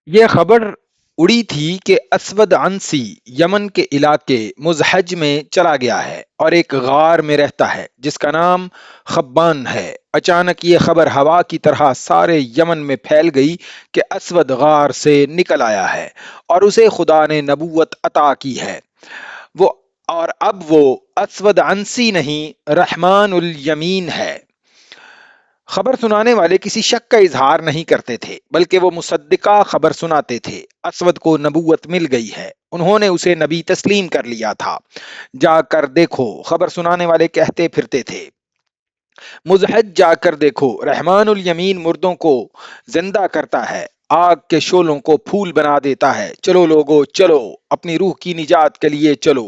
یہ خبر اڑی تھی کہ اسود عنسی یمن کے علاقے مزحج میں چلا گیا ہے اور ایک غار میں رہتا ہے جس کا نام خبان ہے۔ اچانک یہ خبر ہوا کی طرح سارے یمن میں پھیل گئی کہ اسود غار سے نکل آیا ہے اور اسے خدا نے نبوت عطا کی ہے۔ وہ اور اب وہ اسود عنسی نہیں، رحمان الیمین ہے۔ خبر سنانے والے کسی شک کا اظہار نہیں کرتے تھے بلکہ وہ مصدقہ خبر سناتے تھے۔ اسود کو نبوت مل گئی ہے، انہوں نے اسے نبی تسلیم کر لیا تھا۔ جا کر دیکھو، خبر سنانے والے کہتے پھرتے تھے، مزحج جا کر دیکھو، رحمان الیمین مردوں کو زندہ کرتا ہے، آگ کے شعلوں کو پھول بنا دیتا ہے۔ چلو لوگو چلو، اپنی روح کی نجات کے لیے چلو۔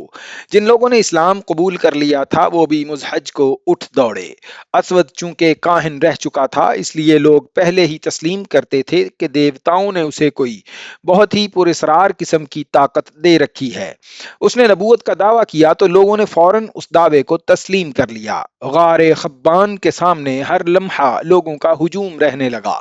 جن لوگوں نے اسلام قبول کر لیا تھا وہ بھی مزحج کو اٹھ دوڑے۔ اسود چونکہ کاہن رہ چکا تھا اس لیے لوگ پہلے ہی تسلیم کرتے تھے کہ دیوتاؤں نے اسے کوئی بہت ہی پراسرار قسم کی طاقت دے رکھی ہے۔ اس نے نبوت کا دعویٰ کیا تو لوگوں نے فوراً اس دعوے کو تسلیم کر لیا۔ غار خبان کے سامنے ہر لمحہ لوگوں کا ہجوم رہنے لگا۔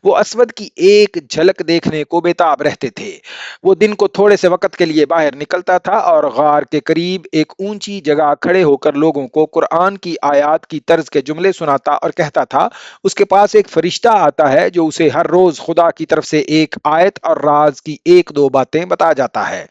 وہ اسود کی ایک جھلک دیکھنے کو بےتاب رہتے تھے۔ وہ دن کو تھوڑے سے وقت کے لیے باہر نکلتا تھا اور غار کے قریب ایک اونچی جگہ کھڑے ہو کر لوگوں کو قرآن کی آیات کی طرز کے جملے سناتا اور کہتا تھا، اس کے پاس ایک فرشتہ آتا ہے جو اسے ہر روز خدا کی طرف سے ایک آیت اور راز کی ایک دو باتیں بتا جاتا ہے۔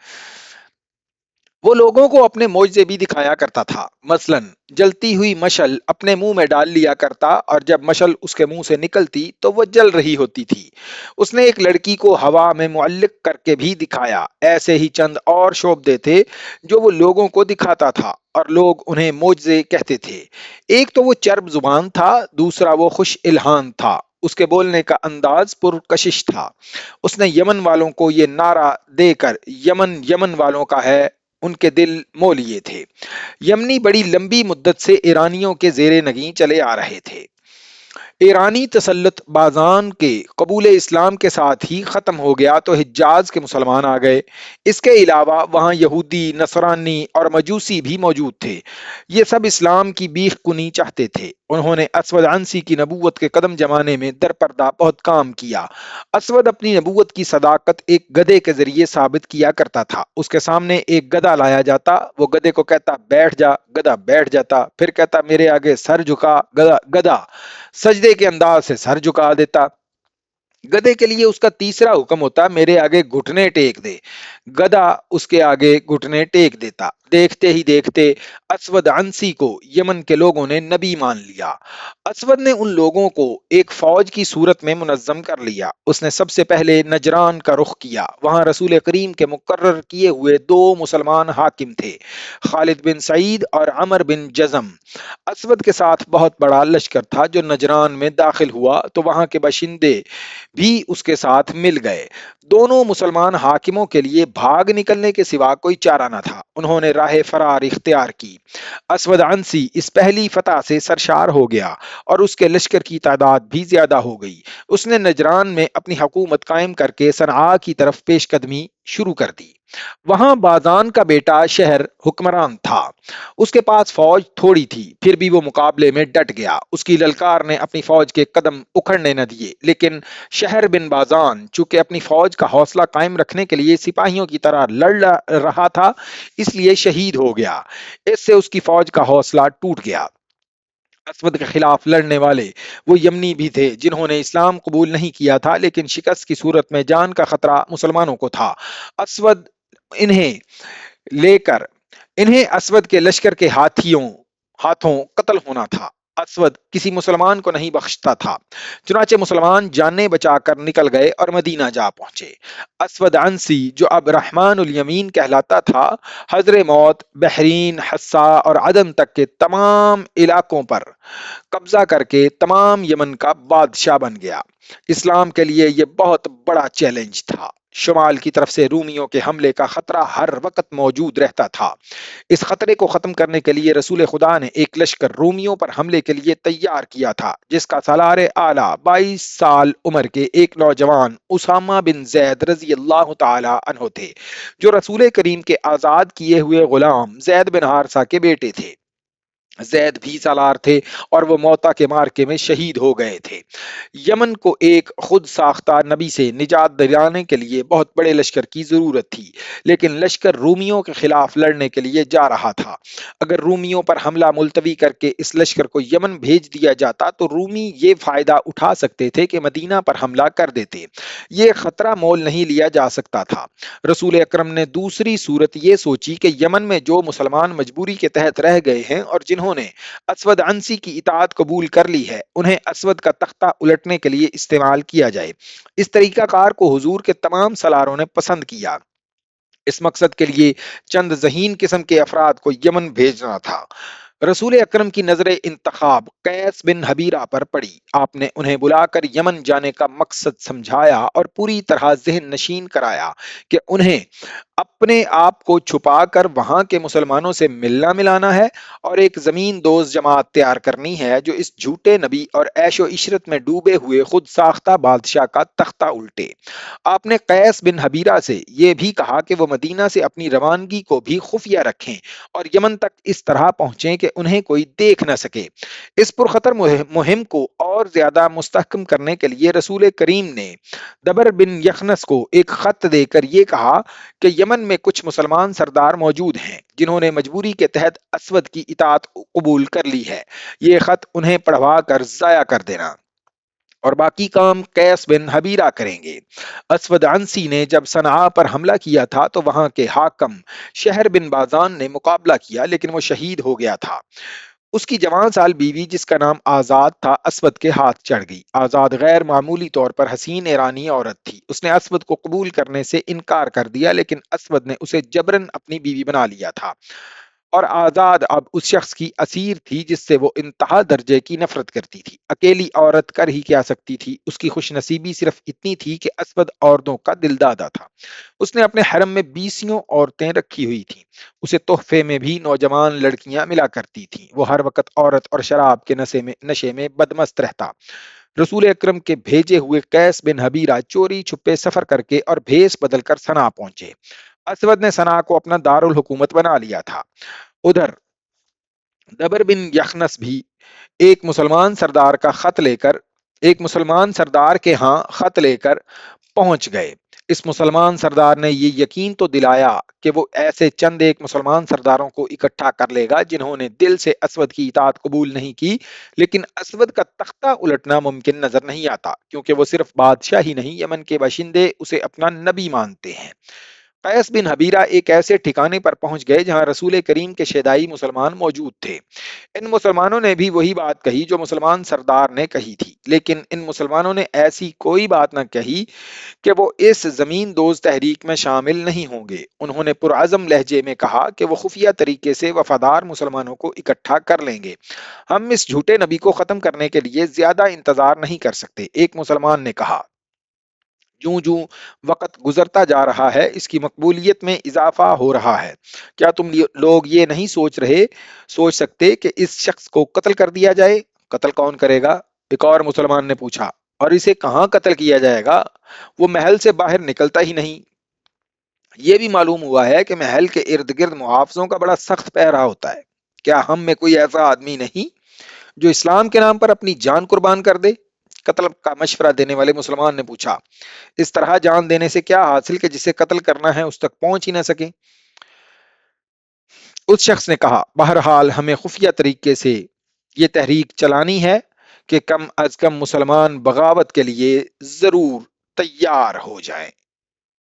وہ لوگوں کو اپنے معجزے بھی دکھایا کرتا تھا، مثلاً جلتی ہوئی مشل اپنے منہ میں ڈال لیا کرتا اور جب مشل اس کے منہ سے نکلتی تو وہ جل رہی ہوتی تھی۔ اس نے ایک لڑکی کو ہوا میں معلق کر کے بھی دکھایا۔ ایسے ہی چند اور شعبدے تھے جو وہ لوگوں کو دکھاتا تھا اور لوگ انہیں معجزے کہتے تھے۔ ایک تو وہ چرب زبان تھا، دوسرا وہ خوش الہان تھا، اس کے بولنے کا انداز پرکشش تھا۔ اس نے یمن والوں کو یہ نعرہ دے کر یمن یمن والوں کا ہے ان کے دل مو لیے تھے۔ یمنی بڑی لمبی مدت سے ایرانیوں کے زیر نگین چلے آ رہے تھے۔ ایرانی تسلط بازان کے قبول اسلام کے ساتھ ہی ختم ہو گیا تو حجاز کے مسلمان آ گئے۔ اس کے علاوہ وہاں یہودی، نصرانی اور مجوسی بھی موجود تھے۔ یہ سب اسلام کی بیخ کنی چاہتے تھے۔ انہوں نے اسود عنسی کی نبوت کے قدم جمانے میں در پردہ بہت کام کیا۔ اسود اپنی نبوت کی صداقت ایک گدھے کے ذریعے ثابت کیا کرتا تھا۔ اس کے سامنے ایک گدھا لایا جاتا، وہ گدھے کو کہتا بیٹھ جا، گدھا بیٹھ جاتا، پھر کہتا میرے آگے سر جھکا، گدھا گدھا سجدے کے انداز سے سر جھکا دیتا۔ گدھے کے لیے اس کا تیسرا حکم ہوتا میرے آگے گھٹنے ٹیک دے، گدھا اس کے آگے گھٹنے ٹیک دیتا۔ دیکھتے ہی دیکھتے اسود عنسی کو یمن کے لوگوں نے نبی مان لیا۔ اسود نے ان لوگوں کو ایک فوج کی صورت میں منظم کر لیا۔ اس نے سب سے پہلے نجران کا رخ کیا۔ وہاں رسول کریم کے مقرر کیے ہوئے دو مسلمان حاکم تھے، خالد بن سعید اور عمر بن جزم۔ اسود کے ساتھ بہت بڑا لشکر تھا جو نجران میں داخل ہوا تو وہاں کے باشندے بھی اس کے ساتھ مل گئے۔ دونوں مسلمان حاکموں کے لیے بھاگ نکلنے کے سوا کوئی چارہ نہ تھا۔ انہوں نے راہ فرار اختیار کی۔ اسود عنسی اس پہلی فتح سے سرشار ہو گیا اور اس کے لشکر کی تعداد بھی زیادہ ہو گئی۔ اس نے نجران میں اپنی حکومت قائم کر کے صنعاء کی طرف پیش قدمی شروع کر دی۔ وہاں بازان کا بیٹا شہر حکمران تھا۔ اس کے پاس فوج تھوڑی تھی، پھر بھی وہ مقابلے میں ڈٹ گیا۔ اس کی للکار نے اپنی فوج کے قدم اکھڑنے نہ دیے، لیکن شہر بن بازان چونکہ اپنی فوج کا حوصلہ قائم رکھنے کے لیے سپاہیوں کی طرح لڑ رہا تھا، اس لیے شہید ہو گیا۔ اس سے اس کی فوج کا حوصلہ ٹوٹ گیا۔ اسود کے خلاف لڑنے والے وہ یمنی بھی تھے جنہوں نے اسلام قبول نہیں کیا تھا، لیکن شکست کی صورت میں جان کا خطرہ مسلمانوں کو تھا۔ اسود انہیں لے کر انہیں اسود کے لشکر کے ہاتھوں قتل ہونا تھا۔ اسود کسی مسلمان کو نہیں بخشتا تھا۔ چنانچہ مسلمان جانیں بچا کر نکل گئے اور مدینہ جا پہنچے۔ اسود عنسی جو اب رحمان الیمین کہلاتا تھا، حضر موت، بحرین، حسا اور عدن تک کے تمام علاقوں پر قبضہ کر کے تمام یمن کا بادشاہ بن گیا۔ اسلام کے لیے یہ بہت بڑا چیلنج تھا۔ شمال کی طرف سے رومیوں کے حملے کا خطرہ ہر وقت موجود رہتا تھا۔ اس خطرے کو ختم کرنے کے لیے رسول خدا نے ایک لشکر رومیوں پر حملے کے لیے تیار کیا تھا، جس کا سالار اعلیٰ 22 سال عمر کے ایک نوجوان اسامہ بن زید رضی اللہ تعالی عنہ تھے، جو رسول کریم کے آزاد کیے ہوئے غلام زید بن حارثہ کے بیٹے تھے۔ زید بھی سالار تھے اور وہ موتا کے مارکے میں شہید ہو گئے تھے۔ یمن کو ایک خود ساختہ نبی سے نجات دلانے کے لیے بہت بڑے لشکر کی ضرورت تھی، لیکن لشکر رومیوں کے خلاف لڑنے کے لیے جا رہا تھا۔ اگر رومیوں پر حملہ ملتوی کر کے اس لشکر کو یمن بھیج دیا جاتا تو رومی یہ فائدہ اٹھا سکتے تھے کہ مدینہ پر حملہ کر دیتے۔ یہ خطرہ مول نہیں لیا جا سکتا تھا۔ رسول اکرم نے دوسری صورت یہ سوچی کہ یمن میں جو مسلمان مجبوری کے تحت رہ گئے ہیں اور جنہوں نے اسود عنسی کی اطاعت قبول کر لی ہے، انہیں اسود کا تختہ الٹنے کے لیے استعمال کیا جائے۔ اس طریقہ کار کو حضور کے تمام سالاروں نے پسند کیا۔ اس مقصد کے لیے چند ذہین قسم کے افراد کو یمن بھیجنا تھا۔ رسول اکرم کی نظر انتخاب قیس بن حبیرہ پر پڑی۔ آپ نے انہیں بلا کر یمن جانے کا مقصد سمجھایا اور پوری طرح ذہن نشین کرایا کہ انہیں اپنے آپ کو چھپا کر وہاں کے مسلمانوں سے ملنا ملانا ہے اور ایک زمین دوز جماعت تیار کرنی ہے جو اس جھوٹے نبی اور عیش و عشرت میں ڈوبے ہوئے خود ساختہ بادشاہ کا تختہ الٹے۔ آپ نے قیس بن حبیرہ سے یہ بھی کہا کہ وہ مدینہ سے اپنی روانگی کو بھی خفیہ رکھیں اور یمن تک اس طرح پہنچیں کہ انہیں کوئی دیکھ نہ سکے۔ اس پرخطر مہم کو اور زیادہ مستحکم کرنے کے لیے رسول کریم نے دبر بن یخنس کو ایک خط دے کر یہ کہا کہ یمن میں کچھ مسلمان سردار موجود ہیں جنہوں نے مجبوری کے تحت اسود کی اطاعت قبول کر لی ہے، یہ خط انہیں پڑھوا کر ضائع کر دینا اور باقی کام قیس بن حبیرہ کریں گے۔ اسود عنسی نے جب صنعاء پر حملہ کیا تھا تو وہاں کے حاکم شہر بن بازان نے مقابلہ کیا لیکن وہ شہید ہو گیا تھا۔ اس کی جوان سال بیوی جس کا نام آزاد تھا اسود کے ہاتھ چڑھ گئی۔ آزاد غیر معمولی طور پر حسین ایرانی عورت تھی۔ اس نے اسود کو قبول کرنے سے انکار کر دیا لیکن اسود نے اسے جبرن اپنی بیوی بنا لیا تھا اور آزاد اب اس شخص کی اسیر تھی جس سے وہ انتہا درجے کی نفرت کرتی تھی۔ اکیلی عورت کر ہی کیا سکتی تھی؟ اس کی خوش نصیبی صرف اتنی تھی کہ اسود عورتوں کا دل دادا تھا۔ اس نے اپنے حرم میں 20 عورتیں رکھی ہوئی تھیں۔ اسے تحفے میں بھی نوجوان لڑکیاں ملا کرتی تھیں۔ وہ ہر وقت عورت اور شراب کے نشے میں بدمست رہتا۔ رسول اکرم کے بھیجے ہوئے قیس بن حبیرہ چوری چھپے سفر کر کے اور بھیس بدل کر صنعاء پہنچے۔ اسود نے صنعاء کو اپنا دارالحکومت بنا لیا تھا۔ ادھر دبر بن یخنس بھی ایک مسلمان سردار کے ہاں خط لے کر پہنچ گئے۔ اس مسلمان سردار نے یہ یقین تو دلایا کہ وہ ایسے چند ایک مسلمان سرداروں کو اکٹھا کر لے گا جنہوں نے دل سے اسود کی اطاعت قبول نہیں کی، لیکن اسود کا تختہ الٹنا ممکن نظر نہیں آتا کیونکہ وہ صرف بادشاہ ہی نہیں، یمن کے باشندے اسے اپنا نبی مانتے ہیں۔ قیس بن حبیرہ ایک ایسے ٹھکانے پر پہنچ گئے جہاں رسول کریم کے شیدائی مسلمان موجود تھے۔ ان مسلمانوں نے بھی وہی بات کہی جو مسلمان سردار نے کہی تھی، لیکن ان مسلمانوں نے ایسی کوئی بات نہ کہی کہ وہ اس زمین دوز تحریک میں شامل نہیں ہوں گے۔ انہوں نے پرعزم لہجے میں کہا کہ وہ خفیہ طریقے سے وفادار مسلمانوں کو اکٹھا کر لیں گے۔ ہم اس جھوٹے نبی کو ختم کرنے کے لیے زیادہ انتظار نہیں کر سکتے۔ ایک مسلمان نے کہا، جوں جوں وقت گزرتا جا رہا ہے اس کی مقبولیت میں اضافہ ہو رہا ہے۔ کیا تم لوگ یہ نہیں سوچ سکتے کہ اس شخص کو قتل کر دیا جائے؟ قتل کون کرے گا؟ ایک اور مسلمان نے پوچھا۔ اور اسے کہاں قتل کیا جائے گا؟ وہ محل سے باہر نکلتا ہی نہیں۔ یہ بھی معلوم ہوا ہے کہ محل کے ارد گرد محافظوں کا بڑا سخت پہرا ہوتا ہے۔ کیا ہم میں کوئی ایسا آدمی نہیں جو اسلام کے نام پر اپنی جان قربان کر دے؟ قتل کا مشورہ دینے والے مسلمان نے پوچھا۔ اس طرح جان دینے سے کیا حاصل کہ جسے قتل کرنا ہے اس تک پہنچ ہی نہ سکے؟ اس شخص نے کہا، بہرحال ہمیں خفیہ طریقے سے یہ تحریک چلانی ہے کہ کم از کم مسلمان بغاوت کے لیے ضرور تیار ہو جائیں۔